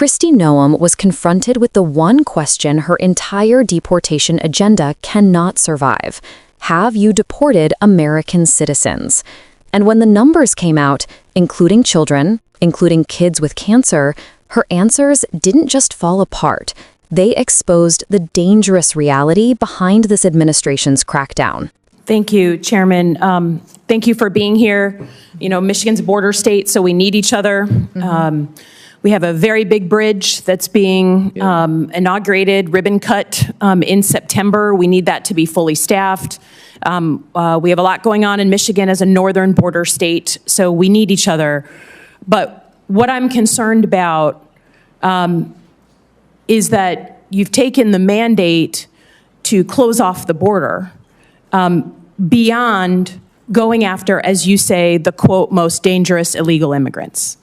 Kristi Noem was confronted with the one question her entire deportation agenda cannot survive. Have you deported American citizens? And when the numbers came out, including children, including kids with cancer, her answers didn't just fall apart. They exposed the dangerous reality behind this administration's crackdown. Thank you, Chairman. Thank you for being here. You know, Michigan's a border state, so we need each other. We have a very big bridge that's being inaugurated, ribbon cut in September. We need that to be fully staffed. We have a lot going on in Michigan as a northern border state, so we need each other. But what I'm concerned about is that you've taken the mandate to close off the border beyond going after, as you say, the, quote, most dangerous illegal immigrants.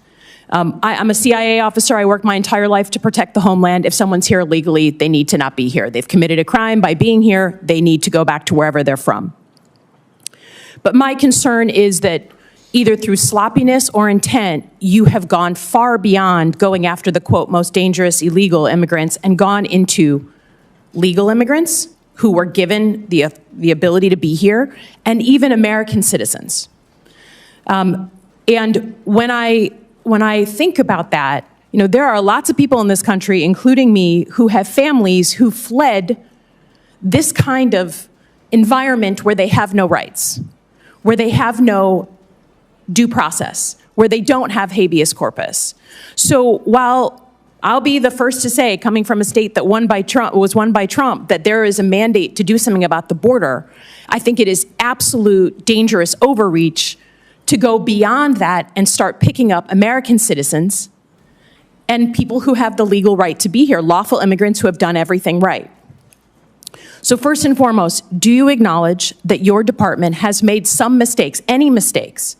I'm a CIA officer. I worked my entire life to protect the homeland. If someone's here illegally, they need to not be here. They've committed a crime by being here. They need to go back to wherever they're from. But my concern is that either through sloppiness or intent, you have gone far beyond going after the, quote, most dangerous illegal immigrants and gone into legal immigrants who were given the ability to be here, and even American citizens. And when I think about that, you know, there are lots of people in this country, including me, who have families who fled this kind of environment where they have no rights, where they have no due process, where they don't have habeas corpus. So while I'll be the first to say, coming from a state that was won by Trump, that there is a mandate to do something about the border, I think it is absolute dangerous overreach to go beyond that and start picking up American citizens and people who have the legal right to be here, lawful immigrants who have done everything right. So first and foremost, do you acknowledge that your department has made some mistakes, any mistakes,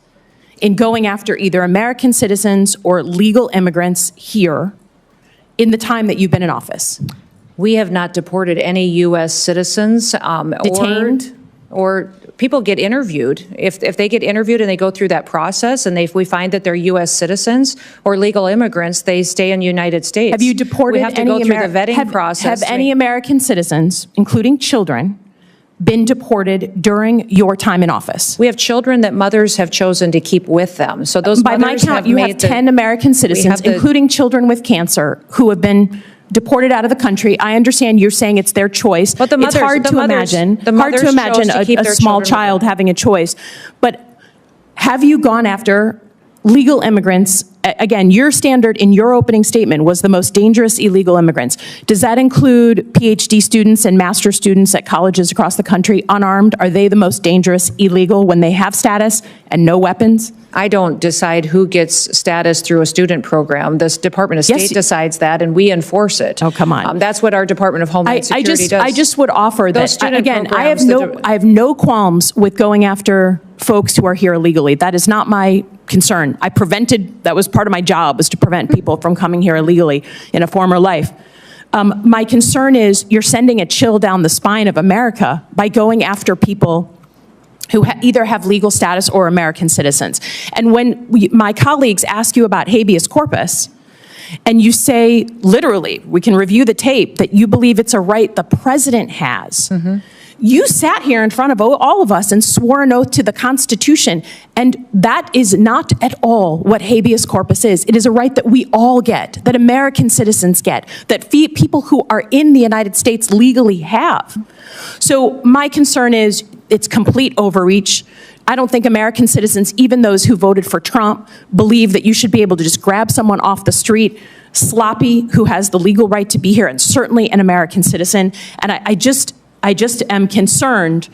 in going after either American citizens or legal immigrants here in the time that you've been in office? We have not deported any U.S. citizens. Detained? Or people get interviewed. If they get interviewed and they go through that process and if we find that they're U.S. citizens or legal immigrants, they stay in the United States. Have you deported we have to go through the vetting process. Have any American citizens, including children, been deported during your time in office? We have children that mothers have chosen to keep with them. So those by my count, you have 10 American citizens, including children with cancer, who have been deported out of the country. I understand you're saying it's their choice. But it's hard to imagine a small child having a choice. But have you gone after legal immigrants? Again, your standard in your opening statement was the most dangerous illegal immigrants. Does that include PhD students and master's students at colleges across the country, unarmed? Are they the most dangerous illegal when they have status and no weapons? I don't decide who gets status through a student program. This Department of State decides that, and we enforce it. Oh, come on. That's what our Department of Homeland Security does. I just would offer that, again, I have no qualms with going after folks who are here illegally. That is not my concern. That was part of my job, was to prevent people from coming here illegally in a former life. My concern is you're sending a chill down the spine of America by going after people who either have legal status or American citizens. And when my colleagues ask you about habeas corpus, and you say, literally, we can review the tape, that you believe it's a right the president has, you sat here in front of all of us and swore an oath to the Constitution, and that is not at all what habeas corpus is. It is a right that we all get, that American citizens get, that people who are in the United States legally have. So my concern is it's complete overreach. I don't think American citizens, even those who voted for Trump, believe that you should be able to just grab someone off the street, sloppy, who has the legal right to be here, and certainly an American citizen. And I just am concerned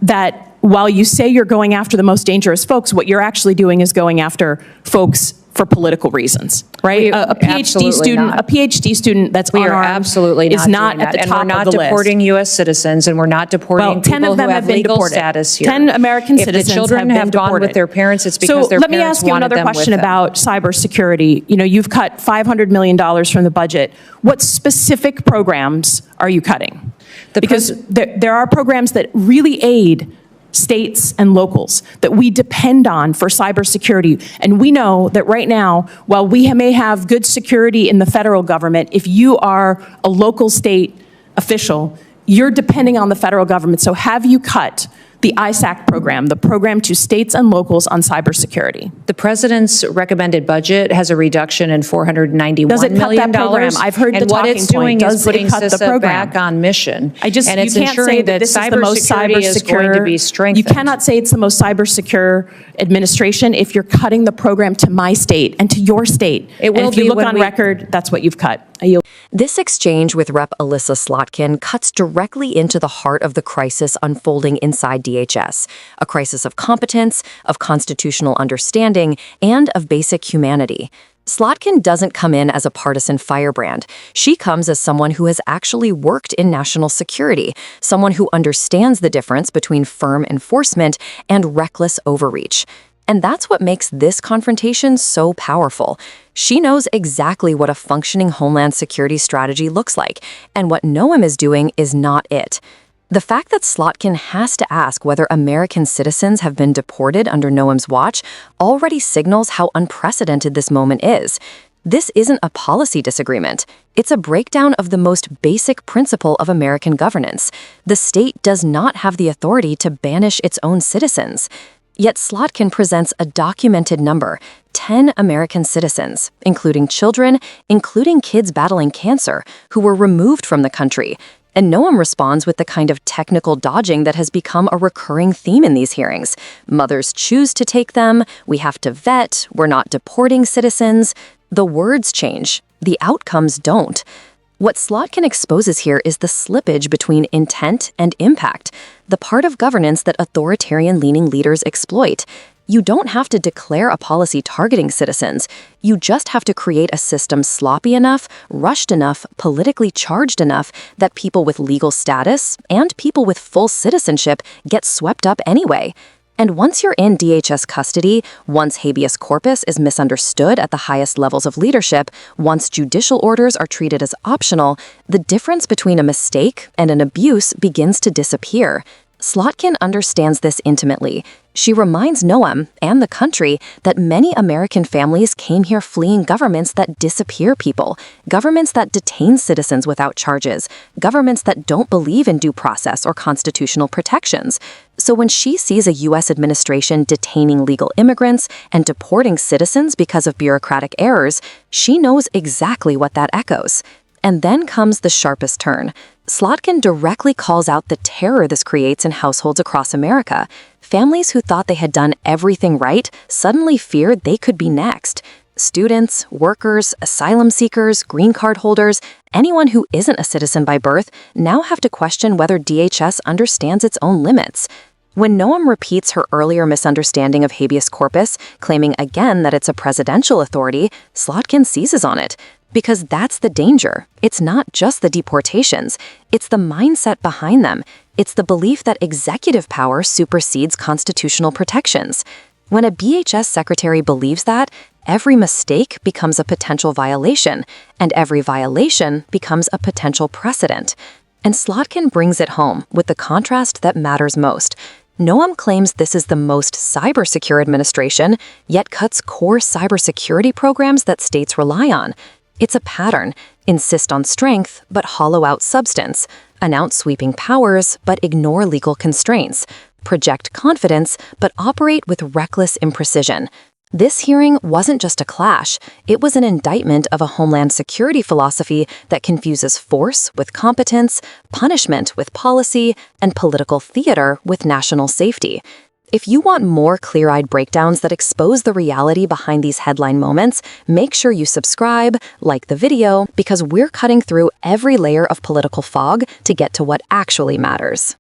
that while you say you're going after the most dangerous folks, what you're actually doing is going after folks for political reasons, right? A PhD student that's unarmed is not at the top of the list. And we're not deporting U.S. citizens, and we're not deporting people who have legal status here. 10 American citizens If the children have gone with their parents, it's because their parents wanted them with them. So let me ask you another question about cybersecurity. You know, you've cut $500 million from the budget. What specific programs are you cutting? Because there are programs that really aid states and locals that we depend on for cybersecurity. And we know that right now, while we may have good security in the federal government, if you are a local state official, you're depending on the federal government. So have you cut the ISAC program, the program to states and locals on cybersecurity? The president's recommended budget has a reduction in $491 million. Does it cut that program? I've heard the talking point. And what it's doing is putting CISA back on mission. And it's ensuring that cybersecurity is going to be strengthened. You cannot say it's the most cyber-secure administration if you're cutting the program to my state and to your state. It will and if you look on record, that's what you've cut. This exchange with Rep. Elissa Slotkin cuts directly into the heart of the crisis unfolding inside DHS, a crisis of competence, of constitutional understanding, and of basic humanity. Slotkin doesn't come in as a partisan firebrand. She comes as someone who has actually worked in national security, someone who understands the difference between firm enforcement and reckless overreach. And that's what makes this confrontation so powerful. She knows exactly what a functioning Homeland Security strategy looks like, and what Noem is doing is not it. The fact that Slotkin has to ask whether American citizens have been deported under Noem's watch already signals how unprecedented this moment is. This isn't a policy disagreement. It's a breakdown of the most basic principle of American governance. The state does not have the authority to banish its own citizens. Yet Slotkin presents a documented number, 10 American citizens, including children, including kids battling cancer, who were removed from the country. And Noem responds with the kind of technical dodging that has become a recurring theme in these hearings. Mothers choose to take them, we have to vet, we're not deporting citizens. The words change, the outcomes don't. What Slotkin exposes here is the slippage between intent and impact, the part of governance that authoritarian-leaning leaders exploit. You don't have to declare a policy targeting citizens. You just have to create a system sloppy enough, rushed enough, politically charged enough that people with legal status and people with full citizenship get swept up anyway. And once you're in DHS custody, once habeas corpus is misunderstood at the highest levels of leadership, once judicial orders are treated as optional, the difference between a mistake and an abuse begins to disappear. Slotkin understands this intimately. She reminds Noem and the country that many American families came here fleeing governments that disappear people, governments that detain citizens without charges, governments that don't believe in due process or constitutional protections. So when she sees a U.S. administration detaining legal immigrants and deporting citizens because of bureaucratic errors, she knows exactly what that echoes. And then comes the sharpest turn. Slotkin directly calls out the terror this creates in households across America. Families who thought they had done everything right suddenly feared they could be next. Students, workers, asylum seekers, green card holders, anyone who isn't a citizen by birth now have to question whether DHS understands its own limits. When Noem repeats her earlier misunderstanding of habeas corpus, claiming again that it's a presidential authority, Slotkin seizes on it. Because that's the danger. It's not just the deportations. It's the mindset behind them. It's the belief that executive power supersedes constitutional protections. When a DHS secretary believes that, every mistake becomes a potential violation, and every violation becomes a potential precedent. And Slotkin brings it home with the contrast that matters most. Noem claims this is the most cybersecure administration, yet cuts core cybersecurity programs that states rely on. It's a pattern. Insist on strength, but hollow out substance. Announce sweeping powers, but ignore legal constraints. Project confidence, but operate with reckless imprecision. This hearing wasn't just a clash. It was an indictment of a Homeland Security philosophy that confuses force with competence, punishment with policy, and political theater with national safety. If you want more clear-eyed breakdowns that expose the reality behind these headline moments, make sure you subscribe, like the video, because we're cutting through every layer of political fog to get to what actually matters.